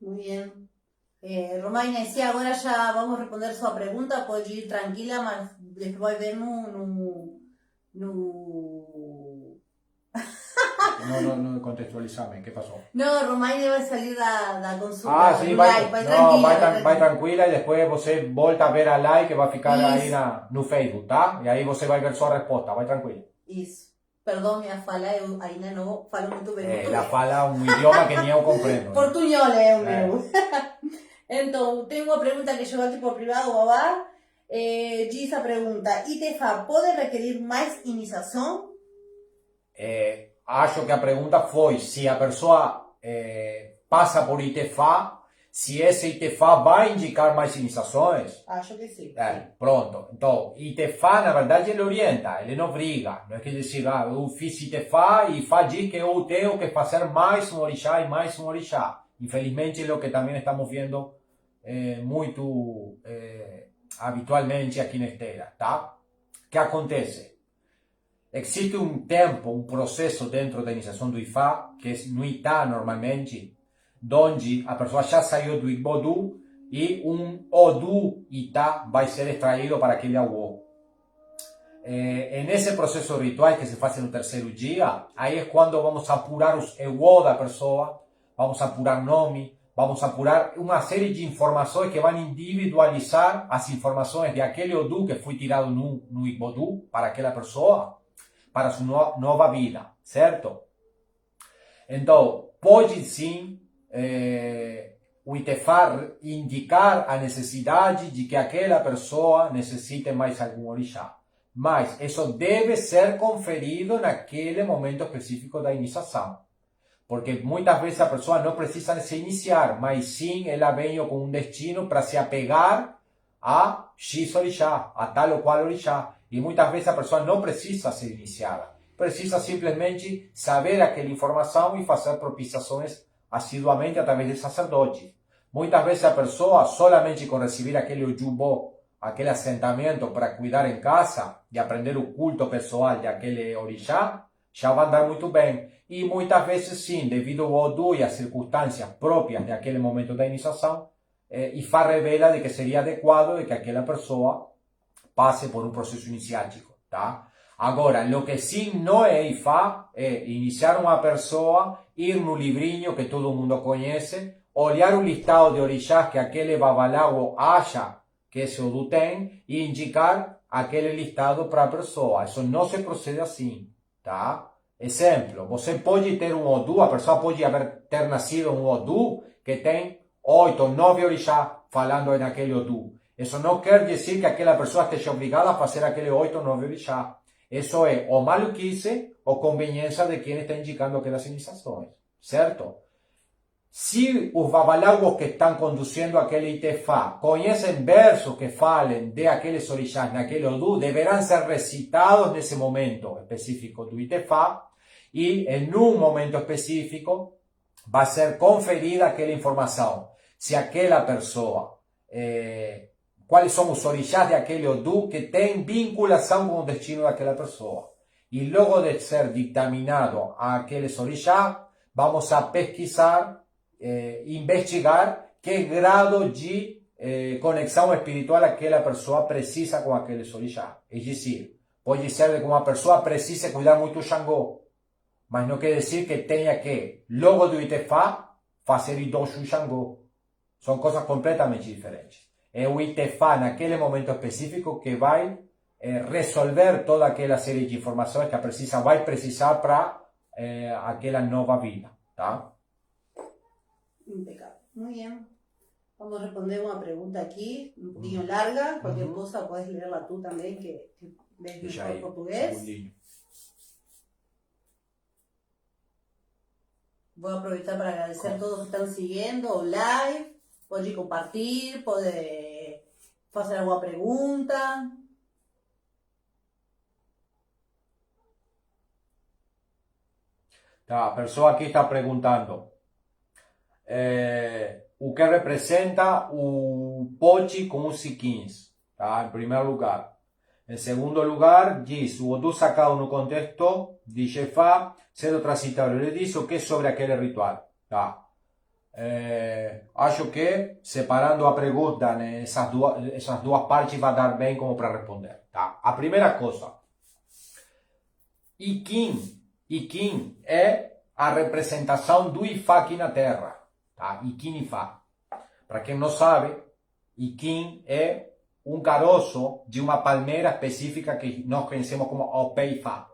Muy bien. Romaina, sí, agora já vamos responder sua pergunta, pode ir tranquila, mas depois vai ver no... No contextualizame, ¿qué pasó? No, Romaina vai salir da consulta. Ah, sim, vai, live, vai não, tranquila. vai tranquila e depois você volta a ver a live que vai ficar aí Isso. no Facebook, tá? E aí você vai ver sua resposta, vai tranquila. Isso. Perdão minha fala, eu ainda não falo muito bem português. Ela fala um idioma que nem eu compreendo. Né? Portunhol é o meu. Então, tem uma pergunta que chegou aqui por privado, Babá. Diz a pergunta, ITFA pode requerir mais iniciação? Acho que a pergunta foi se a pessoa passa por ITFA, se esse ITFA vai indicar mais iniciações. Acho que sim. Pronto. Então, ITFA, na verdade, ele orienta, ele não obriga. Não é que dizer, eu fiz ITFA e Fá diz que eu tenho que fazer mais um orixá e mais um orixá. Infelizmente, é o que também estamos vendo muito habitualmente aqui na esteira, tá? O que acontece? Existe um tempo, um processo dentro da iniciação do IFA, que é no Itá normalmente, onde a pessoa já saiu do Igbodu e um Odu Itá vai ser extraído para aquele Awo. Nesse processo ritual que se faz no terceiro dia, aí é quando vamos apurar os Ewo da pessoa, vamos apurar nome, vamos apurar uma série de informações que vão individualizar as informações de aquele Odu que foi tirado no Igbodu para aquela pessoa, para sua nova vida, certo? Então, pode sim o ITFA indicar a necessidade de que aquela pessoa necessite mais algum orixá. Mas isso deve ser conferido naquele momento específico da iniciação. Porque muitas vezes a pessoa não precisa se iniciar, mas sim ela veio com um destino para se apegar a X orixá, a tal ou qual orixá. E muitas vezes a pessoa não precisa ser iniciada. Precisa simplesmente saber aquela informação e fazer propiciações assiduamente através de sacerdotes. Muitas vezes a pessoa, solamente com receber aquele ojubô, aquele assentamento para cuidar em casa e aprender o culto pessoal de aquele orixá, já vai andar muito bem. E muitas vezes sim, devido ao Odu e às circunstâncias próprias daquele momento da iniciação, IFA revela de que seria adequado de que aquela pessoa passe por um processo iniciático, tá? Agora, o que sim não é IFA é iniciar uma pessoa, ir no livrinho que todo mundo conhece, olhar o listado de orixás que aquele babalago acha que esse Odu tem e indicar aquele listado para a pessoa. Isso não se procede assim, tá? Exemplo, você pode ter um Odu, a pessoa pode ter nascido um Odu que tem 8, 9 orixás falando naquele Odu. Isso não quer dizer que aquela pessoa esteja obrigada a fazer aquele 8 ou 9 orixás. Isso é ou maluquice ou conveniência de quem está indicando aquelas iniciações, certo? Se os babalawos que estão conduzindo aquele ITFA conhecem versos que falem de aqueles orixás naquele Odu, deverão ser recitados nesse momento específico do ITFA e em um momento específico vai ser conferida aquela informação. Se aquela pessoa, quais são os orixás de aquele Odu que tem vinculação com o destino daquela pessoa. E logo de ser dictaminado aqueles orixás, vamos a pesquisar, investigar que grado de conexão espiritual aquela pessoa precisa com aqueles orixás. É dizer, pode ser que uma pessoa precise cuidar muito do Xangô, mas não quer dizer que tenha que, logo do ITFA, fazer idosho e Xangô. São coisas completamente diferentes. É o ITFA naquele momento específico que vai resolver toda aquela série de informações que a precisa, vai precisar para aquela nova vida, tá? Impecável. Muy bien. Vamos a responder una pregunta aquí, un poquillo larga. Cualquier cosa puedes leerla tú también, que ves mejor portugués. Voy a aprovechar para agradecer a todos que están siguiendo live. Puede compartir, puede hacer alguna pregunta. Tá, a pessoa aqui está perguntando o que representa o pote com os siquins, tá? Em primeiro lugar. Em segundo lugar, diz o Odu sacado no contexto de Jefá, sendo transitado. Ele diz o que é sobre aquele ritual, tá? Acho que separando a pergunta nessas duas partes vai dar bem como para responder. Tá? A primeira coisa, Ikin é a representação do Ifá aqui na Terra. Tá? Ikin Ifá. Para quem não sabe, Ikin é um caroço de uma palmeira específica que nós conhecemos como Opé-Ifá.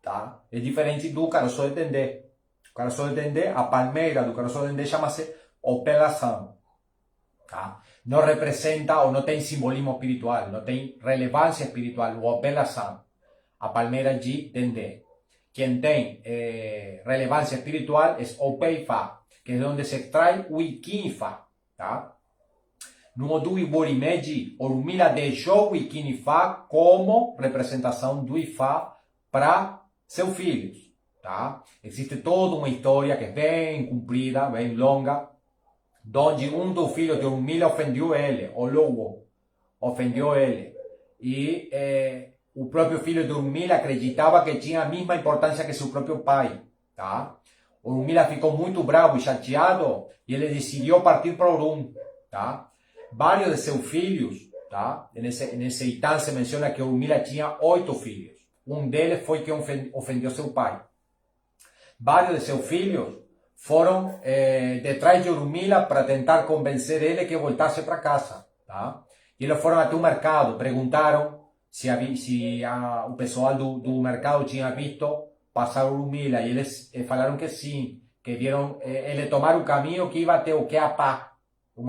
Tá? É diferente do caroço de Dendê. O caroço de Dendê, a palmeira do caroço de Dendê chama-se Opé-Laçã. Tá? Não representa ou não tem simbolismo espiritual, não tem relevância espiritual. O Opé-Laçã, a palmeira de Dendê. Quem tem relevância espiritual é Opé-Ifá, que é onde se extrai o Ikin Ifá. Tá? No Odu Iborimeji, Orunmila deixou o Ikin Ifá como representação do Ifá para seus filhos. Tá? Existe toda uma história que é bem comprida, bem longa, onde um dos filhos de Orunmila ofendeu ele, o lobo, ofendeu ele. E o próprio filho de Orunmila acreditava que tinha a mesma importância que seu próprio pai. Tá? Orunmila ficou muito bravo e chateado e ele decidiu partir para Orun. Tá? Vários de seus filhos, tá? Nesse item se menciona que Orunmila tinha 8 filhos. Um deles foi quem ofendeu seu pai. Vários de seus filhos foram detrás de Orunmila para tentar convencer ele que voltasse para casa. Tá? E eles foram até o mercado, perguntaram se o pessoal do mercado tinha visto passar Orunmila. E eles falaram que sim, que viram ele tomar o caminho que ia até o Queapá, um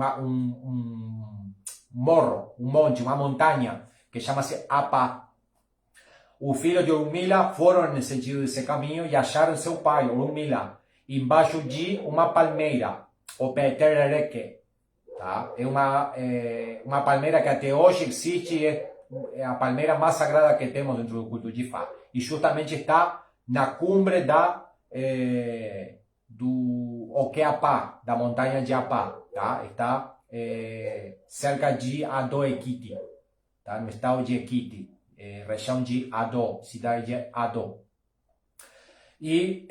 morro, um monte, uma montanha, que chama-se Apá. O filho de Orunmila foram no sentido desse caminho e acharam seu pai, Orunmila, embaixo de uma palmeira, o Peterereke. Tá? É uma palmeira que até hoje existe, é a palmeira mais sagrada que temos dentro do culto de Ifá. E justamente está na cumbre do Okeapá, da montanha de Apá. Tá? Está cerca de Ado Ekiti, tá? No estado de Ekiti, região de Ado, cidade de Ado. E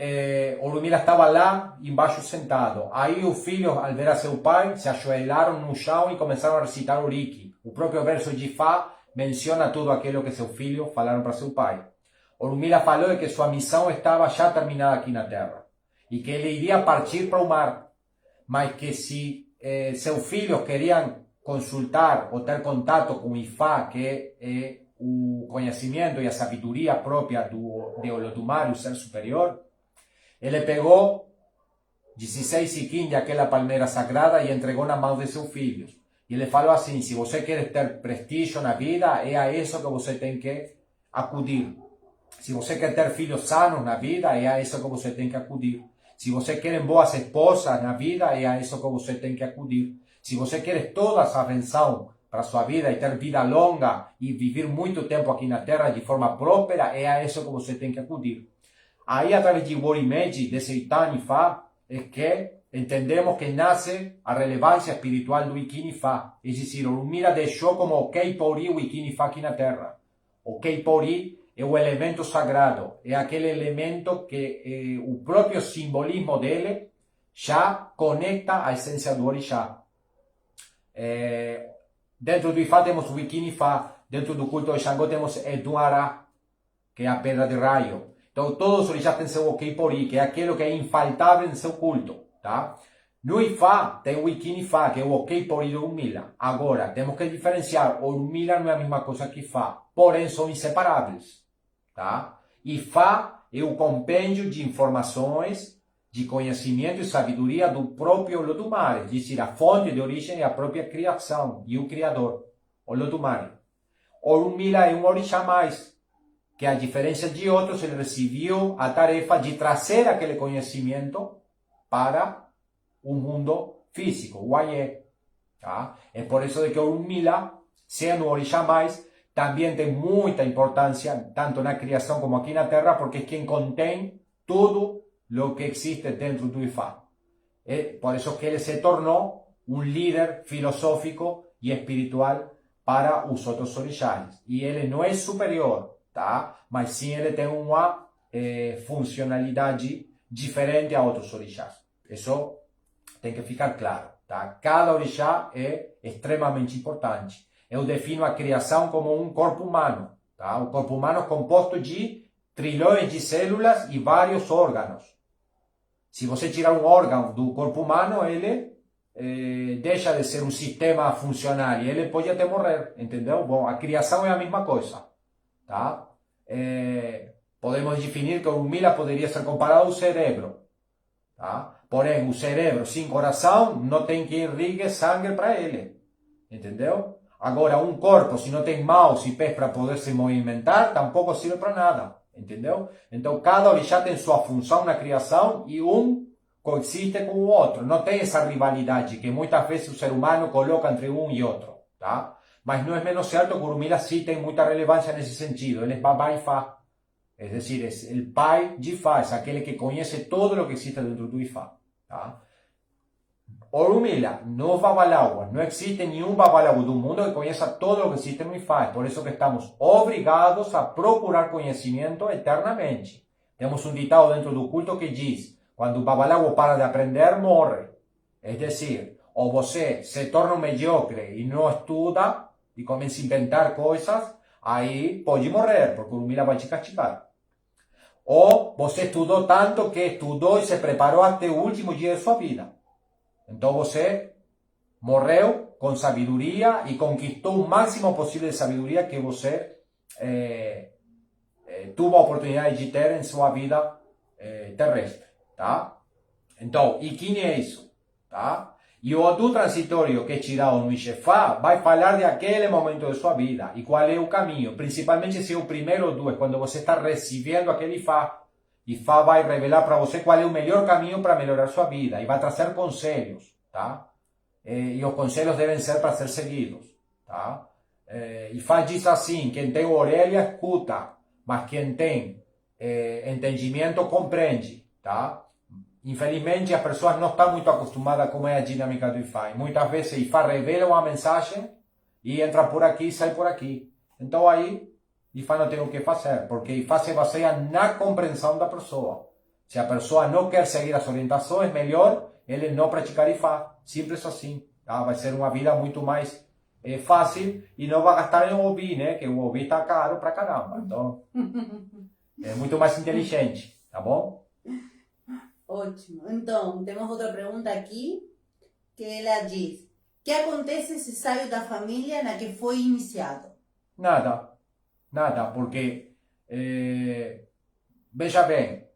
Orunmila estava lá embaixo sentado. Aí os filhos, ao ver a seu pai, se ajoelharam no chão e começaram a recitar o Riki. O próprio verso de Ifá menciona tudo aquilo que seus filhos falaram para seu pai. Orunmila falou que sua missão estava já terminada aqui na Terra e que ele iria partir para o mar, mas que se seus filhos queriam consultar ou ter contato com o Ifá, que é o conhecimento e a sabedoria própria de Olotumare, o ser superior, ele pegou 16 iquim daquela palmeira sagrada e entregou na mão de seus filhos. E ele falou assim: se você quer ter prestígio na vida, é a isso que você tem que acudir. Se você quer ter filhos sanos na vida, é a isso que você tem que acudir. Se você quer boas esposas na vida, é a isso que você tem que acudir. Se você quer toda essa benção para sua vida e ter vida longa e viver muito tempo aqui na Terra de forma próspera, é a isso que você tem que acudir. Aí, através de Iborimeji, desse Itan Ifá, é que entendemos que nasce a relevância espiritual do Ikin Ifá. É dizer, Orunmila deixou como o Keipori o Ikin Ifá aqui na Terra. O Keipori é o elemento sagrado, é aquele elemento que o próprio simbolismo dele já conecta a essência do Orixá. Dentro do Ifá temos o Ikin Ifá, dentro do culto de Xangô temos Eduará, que é a pedra de raio. Então todos os orixás têm seu Keipori, que é aquilo que é infaltável em seu culto. Tá? No Ifá tem o Ikin Ifá, que é o Keipori do Orunmila. Agora, temos que diferenciar, Orunmila não é a mesma coisa que Ifá, porém são inseparáveis. Tá? Ifá é o compêndio de informações, de conhecimento e sabedoria do próprio Olotumare, é dizer, a fonte de origem é a própria criação e o Criador, Olotumare. Orunmila é um orixá mais, que a diferença de outros, ele recebeu a tarefa de trazer aquele conhecimento para o mundo físico, o Aie. Tá? É por isso que Orunmila, sendo um orixá mais, também tem muita importância, tanto na criação como aqui na Terra, porque é quem contém tudo o que existe dentro do Ifá. É por isso que ele se tornou um líder filosófico e espiritual para os outros orixás. E ele não é superior, tá? Mas sim ele tem uma funcionalidade diferente a outros orixás. Isso Tem que ficar claro, tá? Cada orixá é extremamente importante. Eu defino a criação como um corpo humano, tá? O corpo humano é composto de trilhões de células e vários órgãos. Se você tirar um órgão do corpo humano, ele deixa de ser um sistema funcional e ele pode até morrer, entendeu? Bom, a criação é a mesma coisa, tá? Podemos definir que o Urmila poderia ser comparado ao cérebro, tá? Porém, o cérebro sem coração não tem quem irrigue sangue para ele, entendeu? Agora, um corpo, se não tem mãos e pés para poder se movimentar, tampouco serve para nada, entendeu? Então, cada orixá tem sua função na criação e um coexiste com o outro. Não tem essa rivalidade que muitas vezes o ser humano coloca entre um e outro, tá? Mas não é menos certo que o Urmila sim tem muita relevância nesse sentido. Ele é Babá e Fá. Es decir, es el pai de Ifá, es aquel que conoce todo lo que existe dentro do Ifá. ¿Tá? Orumila, no Babalaua, no existe nenhum Babalaua do mundo que conheça todo lo que existe no Ifá. Es por eso que estamos obrigados a procurar conhecimento eternamente. Temos um ditado dentro do culto que diz, quando o Babalaua para de aprender, morre. Es decir, ou você se torna um mediocre e não estuda e começa a inventar coisas, aí pode morrer, porque o Urmila vai te castigar. Ou você estudou tanto que estudou e se preparou até o último dia de sua vida. Então você morreu com sabedoria e conquistou o máximo possível de sabedoria que você teve a oportunidade de ter em sua vida terrestre. Tá? Então, e quem é isso? Tá? E o Odu transitório que é tirado no Ixefá vai falar de aquele momento de sua vida e qual é o caminho. Principalmente se é o primeiro Odu, é quando você está recebendo aquele Ifá. Ifá vai revelar para você qual é o melhor caminho para melhorar sua vida e vai trazer conselhos, tá? E os conselhos devem ser para ser seguidos, tá? Ifá diz assim, quem tem orelha escuta, mas quem tem entendimento compreende, tá? Infelizmente, as pessoas não estão muito acostumadas a como é a dinâmica do Ifá. E muitas vezes, Ifá revela uma mensagem e entra por aqui e sai por aqui. Então, aí, Ifá não tem o que fazer, porque Ifá se baseia na compreensão da pessoa. Se a pessoa não quer seguir as orientações, melhor ele não praticar Ifá. Simples assim. Tá? Vai ser uma vida muito mais fácil e não vai gastar em ouvir, né? Que o ouvir está caro pra caramba. Então, é muito mais inteligente, tá bom? Ótimo. Então, temos outra pergunta aqui, que ela diz: o que acontece se sai da família na que foi iniciado? Nada, porque, veja bem,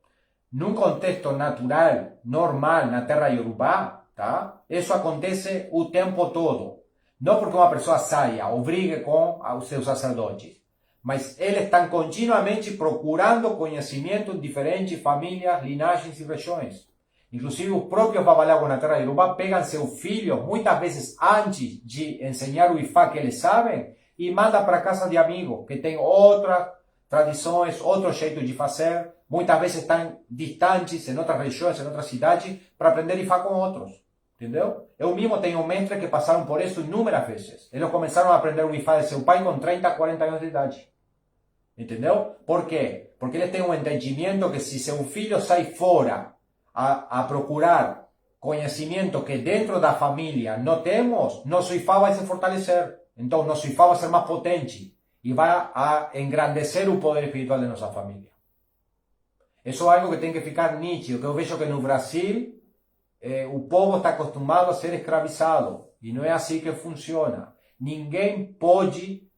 num contexto natural, normal, na terra Yorubá, tá? Isso acontece o tempo todo. Não porque uma pessoa saia ou brigue com os seus sacerdotes, mas eles estão continuamente procurando conhecimento em diferentes famílias, linhagens e regiões. Inclusive, os próprios babalawos na terra Yorubá pegam seus filhos, muitas vezes antes de ensinar o Ifá que eles sabem, e mandam para casa de amigos que têm outras tradições, outro jeito de fazer. Muitas vezes estão distantes, em outras regiões, em outras cidades, para aprender Ifá com outros. Entendeu? Eu mesmo tenho mestres que passaram por isso inúmeras vezes. Eles começaram a aprender o Ifá de seu pai com 30, 40 anos de idade. Entendeu? Por quê? Porque eles têm um entendimento que se seu filho sai fora a procurar conhecimento que dentro da família não temos, nosso Ifá vai se fortalecer. Então, nosso Ifá vai ser mais potente e vai a engrandecer o poder espiritual de nossa família. Isso é algo que tem que ficar nítido, que eu vejo que no Brasil o povo está acostumado a ser escravizado e não é assim que funciona. Ninguém pode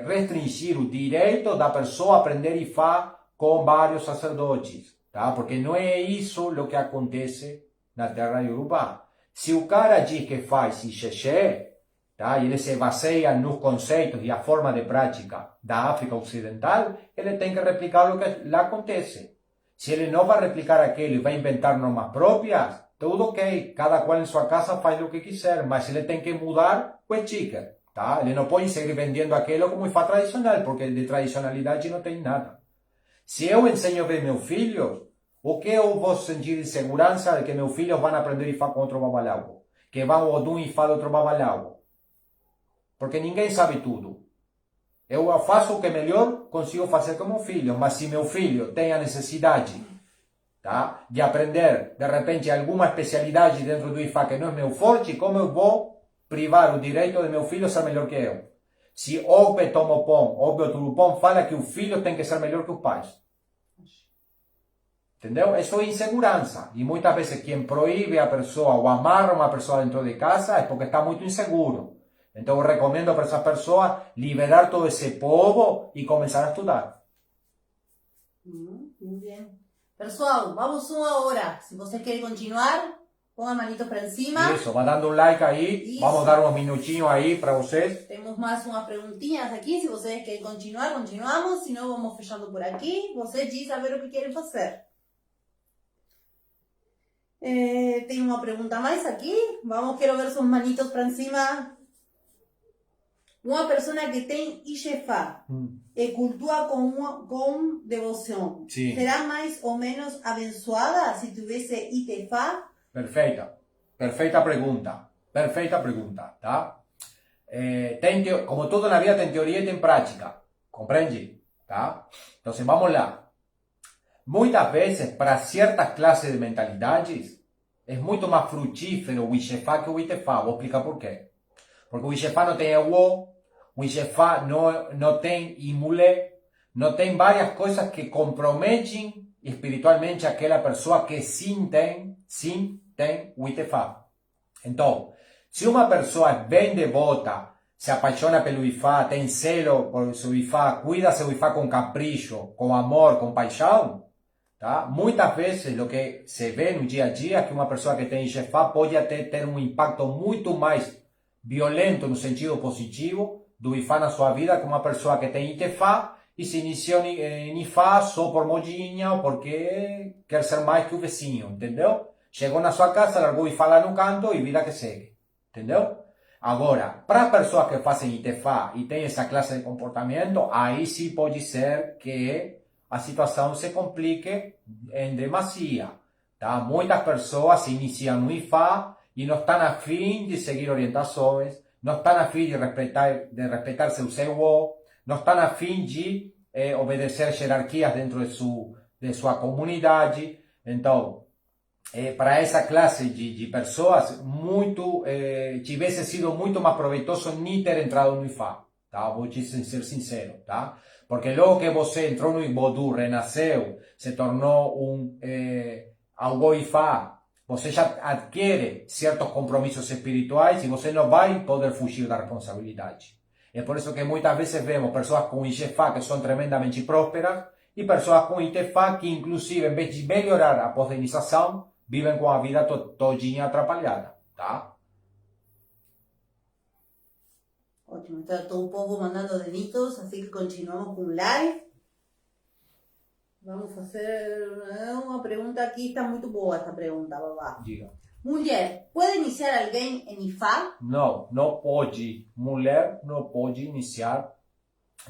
restringir o direito da pessoa a aprender Ifá com vários sacerdotes, tá? Porque não é isso o que acontece na terra Yorubá. Se o cara diz que faz Ixexé, tá? E ele se baseia nos conceitos e a forma de prática da África Ocidental, ele tem que replicar o que lá acontece. Se ele não vai replicar aquilo e vai inventar normas próprias, tudo ok, cada qual em sua casa faz o que quiser, mas ele tem que mudar o sticker, tá? Ele não pode seguir vendendo aquilo como Ifá tradicional, porque de tradicionalidade não tem nada. Se eu ensino bem meus filhos, o que eu vou sentir de segurança de que meus filhos vão aprender Ifá com outro babalago? Que vão Odum Ifá de outro babalago? Porque ninguém sabe tudo. Eu faço o que melhor consigo fazer com meu filho, mas se meu filho tem a necessidade tá? De aprender, de repente, alguma especialidade dentro do IFA que não é meu forte, como eu vou privar o direito de meu filho ser melhor que eu? Se Ogbe Tomopon, Ogbe Turupon fala que o filho tem que ser melhor que os pais. Entendeu? Isso é insegurança. E muitas vezes quem proíbe a pessoa ou amarra uma pessoa dentro de casa é porque está muito inseguro. Então eu recomendo para essa pessoa liberar todo esse povo e começar a estudar. Muy bien. Pessoal, vamos uma hora. Se você quer continuar, ponga manitos para cima. Isso, vai dando um like aí. Isso. Vamos dar uns minutinhos aí para vocês. Temos mais umas perguntinhas aqui. Se vocês querem continuar, continuamos. Se não, vamos fechando por aqui. Vocês dizem saber o que querem fazer. Tem uma pergunta mais aqui. Vamos, quero ver suas manitos para cima. Uma pessoa que tem Ixefá e cultua com devoção, Sim. será mais ou menos abençoada se tivesse Itefá? Perfeita pergunta. Perfeita pergunta, tá? Como tudo na vida tem teoria e tem prática. Compreende? Tá? Então, vamos lá. Muitas vezes, para certas classes de mentalidades, é muito mais frutífero o Ixefá que o Itefá. Vou explicar por quê. Porque o Ixefá não tem Ewo, o Ixefá não tem Imulé, não tem várias coisas que comprometem espiritualmente aquela pessoa que sim tem o Itefá. Então, se uma pessoa é bem devota, se apaixona pelo Ifá, tem zelo por seu Ifá, cuida seu Ifá com capricho, com amor, com paixão, tá? Muitas vezes o que se vê no dia a dia é que uma pessoa que tem Ifá pode até ter um impacto muito mais violento no sentido positivo do Ifá na sua vida que uma pessoa que tem Itefá e se iniciou em Ifá só por modinha ou porque quer ser mais que o vizinho, entendeu? Chegou na sua casa, largou o Ifá lá no canto e vida que segue, entendeu? Agora, para pessoas que fazem Itefá e têm essa classe de comportamento, aí sim pode ser que a situação se complique em demasia, tá? Muitas pessoas se iniciam no Ifá e não estão a fim de seguir orientações, não estão a fim de respeitar seu ego, não estão a fim de obedecer hierarquias dentro de sua comunidade. Então, para essa classe de pessoas, tivesse sido muito mais proveitoso nem ter entrado no Ifá, tá? Vou te ser sincero, tá? Porque logo que você entrou no Ibodu, renasceu, se tornou algo Ifá, você já adquire certos compromissos espirituais e você não vai poder fugir da responsabilidade. É por isso que muitas vezes vemos pessoas com Ixefá que são tremendamente prósperas e pessoas com Itefá que, inclusive, em vez de melhorar após a iniciação, vivem com a vida todinha atrapalhada, tá? Ótimo, está todo o povo mandando deditos, assim que continuamos com o live. Vamos fazer uma pergunta aqui, está muito boa esta pergunta, babá. Diga. Mulher, pode iniciar alguém em Ifá? Não, não pode. Mulher não pode iniciar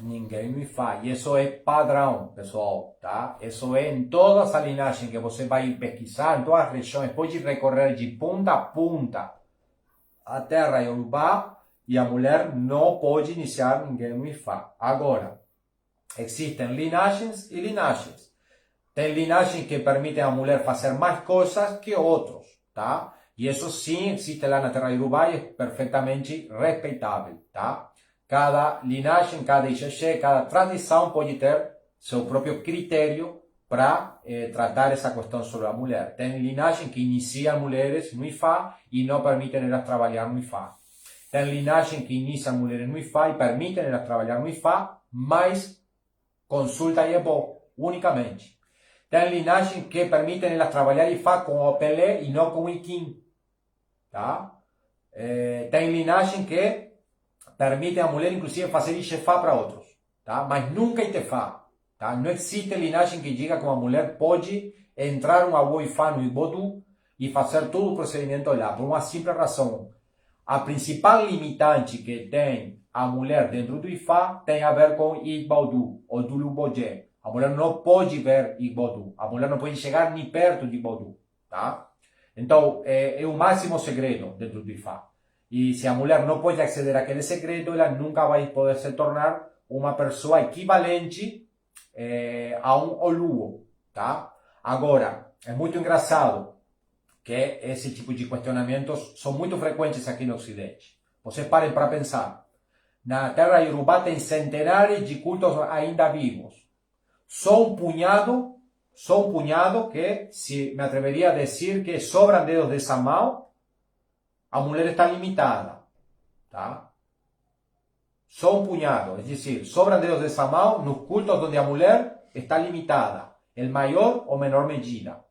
ninguém no Ifá. E isso é padrão, pessoal, tá? Isso é em todas as linhagens que você vai pesquisar, em todas as regiões. Pode recorrer de ponta a ponta a terra Yorubá e a mulher não pode iniciar ninguém no Ifá. Agora, existem linhagens e linhagens. Tem linhagens que permitem a mulher fazer mais coisas que outros, tá? E isso sim existe lá na terra Yorubá e é perfeitamente respeitável, tá? Cada linhagem, cada Ixexé, cada tradição pode ter seu próprio critério para tratar essa questão sobre a mulher. Tem linhagem que inicia mulheres no Ifá e não permitem elas trabalhar no Ifá. Tem linhagem que inicia mulheres no Ifá e permitem elas trabalhar no Ifá, mas consulta e Ebó, unicamente. Tem linhagem que permitem elas trabalhar Ifá com o Pelé e não com o Iquim, tá? Tem linhagem que permite a mulher, inclusive, fazer Ixefá para outros, tá? Mas nunca Itefá, tá? Não existe linhagem que diga que uma mulher pode entrar um avô Ifá no Ibodu e fazer todo o procedimento lá, por uma simples razão. A principal limitante que tem a mulher dentro do Ifá tem a ver com Ibodu, ou Dulubojé. A mulher não pode ver Ibodu, a mulher não pode chegar nem perto de Ibodu, tá? Então, é o máximo segredo dentro do Ifá. E se a mulher não pode aceder àquele segredo, ela nunca vai poder se tornar uma pessoa equivalente a um Oluo, tá? Agora, É muito engraçado que esse tipo de questionamentos são muito frequentes aqui no Ocidente. Vocês parem para pensar. Na terra Yorubá tem centenares de cultos ainda vivos. Só um punhado que, se me atreveria a dizer que sobram dedos dessa mão, a mulher está limitada. Tá? Só um punhado, é dizer, sobram dedos dessa mão nos cultos onde a mulher está limitada, em maior ou menor medida.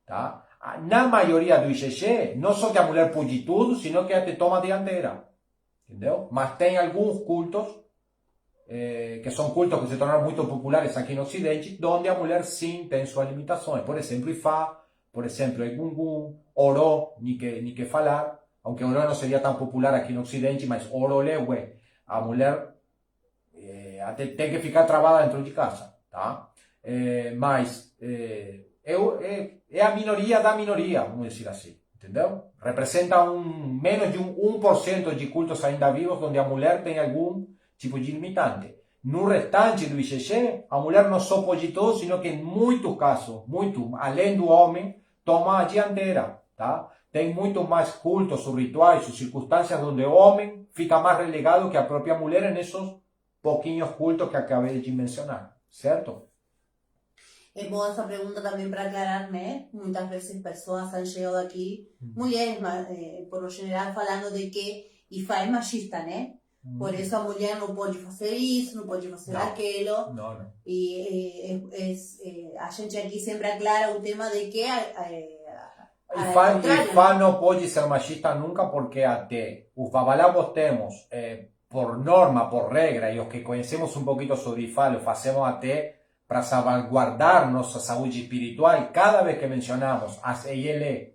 Tá? Na maioria do ICC, não só que a mulher pode tudo, sino que até toma a dianteira. Entendeu? Mas tem alguns cultos, que são cultos que se tornaram muito populares aqui no Ocidente, onde a mulher sim tem suas limitações. Por exemplo, Ifá, por exemplo, Egungun, Oró, ni que falar, aunque Oró não seria tão popular aqui no Ocidente, mas Orolewe, a mulher até tem que ficar travada dentro de casa. Tá? Mas é a minoria da minoria, vamos dizer assim. Entendeu? Representa menos de 1% de cultos ainda vivos onde a mulher tem algum tipo de limitante. No restante do ICC, a mulher não só pode tudo, sino que em muitos casos, muito além do homem, toma a dianteira. Tá? Tem muito mais cultos, ou rituais, ou circunstâncias onde o homem fica mais relegado que a própria mulher nesses pouquinhos cultos que acabei de mencionar. Certo? É bom essa pergunta também para aclarar, né? Muitas vezes pessoas han chegado aqui, mulheres, por lo general, falando de que Ifá é machista, né? Por isso a mulher não pode fazer isso, não pode fazer aquilo. Não. E a gente aqui sempre aclara o tema de que... Ifá não pode ser machista nunca, porque até os babalabos temos, por norma, por regra, e os que conhecemos um pouquinho sobre Ifá, lo fazemos até para salvaguardar nossa saúde espiritual. Cada vez que mencionamos as Eyele,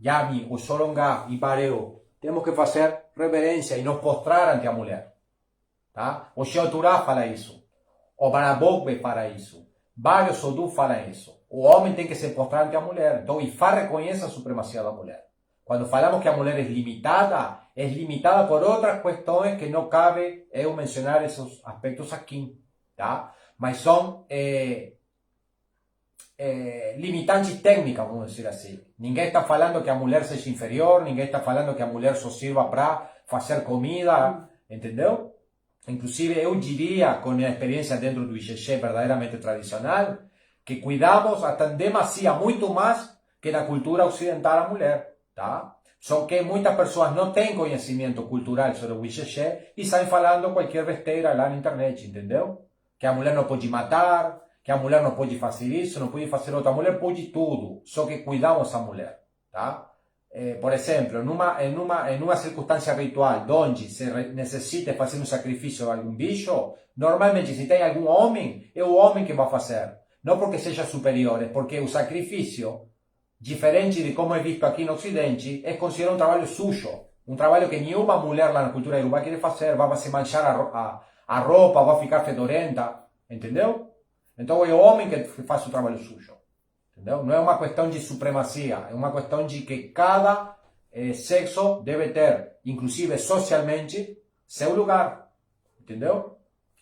Yami, o Sorongá e Bareu, temos que fazer reverência e nos postrar ante a mulher. Tá? O Xeoturá fala isso. O Barabogbe fala isso. Vários Odu falam isso. O homem tem que se postrar ante a mulher. Então, Ifá reconhece a supremacia da mulher. Quando falamos que a mulher é limitada por outras questões que não cabe eu mencionar esses aspectos aqui. Tá? Mas são limitantes técnicas, vamos dizer assim. Ninguém está falando que a mulher seja inferior, ninguém está falando que a mulher só sirva para fazer comida, entendeu? Inclusive, eu diria, com a minha experiência dentro do ICC verdadeiramente tradicional, que cuidamos até demasia muito mais que na cultura ocidental a mulher, tá? Só que muitas pessoas não têm conhecimento cultural sobre o ICC e saem falando qualquer besteira lá na internet, entendeu? Que a mulher não pode matar, que a mulher não pode fazer isso, não pode fazer outra. A mulher pode tudo, só que cuidamos a mulher, tá? Por exemplo, em uma circunstância ritual onde se necessita fazer um sacrifício a algum bicho, normalmente se tem algum homem, é o homem que vai fazer. Não porque seja superior, é porque o sacrifício, diferente de como é visto aqui no Ocidente, é considerado um trabalho sujo. Um trabalho que nenhuma mulher lá na cultura Yorubá quer fazer, vai se manchar a roupa, vai ficar fedorenta, entendeu? Então é o homem que faz o trabalho sujo. Entendeu? Não é uma questão de supremacia, é uma questão de que cada sexo deve ter, inclusive socialmente, seu lugar. Entendeu?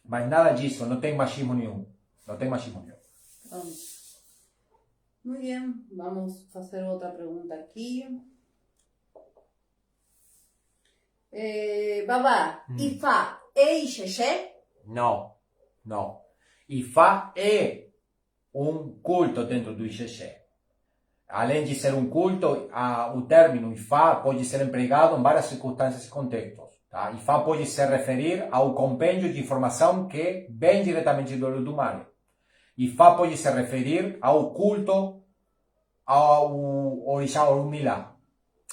Mas nada disso, não tem machismo nenhum. Não tem machismo nenhum. Muy bien, vamos a hacer otra pregunta aquí. Babá, Ifá é ICC? Não. Ifá é um culto dentro do ICC. Além de ser um culto, o término Ifá pode ser empregado em várias circunstâncias e contextos. Tá? Ifá pode se referir ao compêndio de informação que vem diretamente do olho do mar. Ifá pode se referir ao culto ao orixá Orunmila.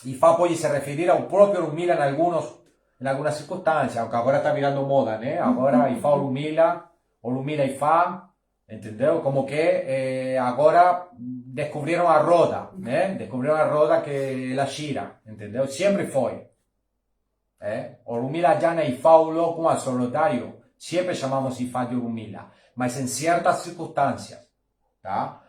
Ifá pode se referir ao próprio Orunmila em algumas circunstâncias, aunque agora está virando moda, né? Agora Ifá Orunmila Ifá, entendeu? Como que agora descobriram a roda, né? Descobriram a roda que ela gira, entendeu? Sempre foi. Orunmila Jana Ifá Ulo com Azorotário, sempre chamamos Ifá de Orunmila, mas em certas circunstâncias, tá?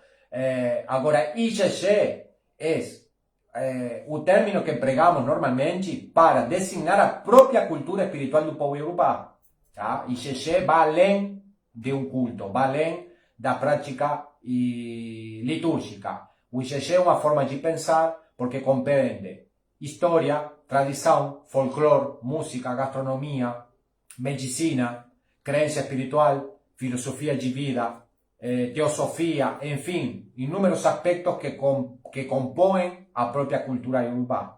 Agora, ICC é o término que empregamos normalmente para designar a própria cultura espiritual do povo Yorubá, tá? ICC vai além de um culto, vai além da prática litúrgica. O IgG é uma forma de pensar porque compreende história, tradição, folclore, música, gastronomia, medicina, crença espiritual, filosofia de vida, teosofia, enfim, inúmeros aspectos que compõem a própria cultura iorubá.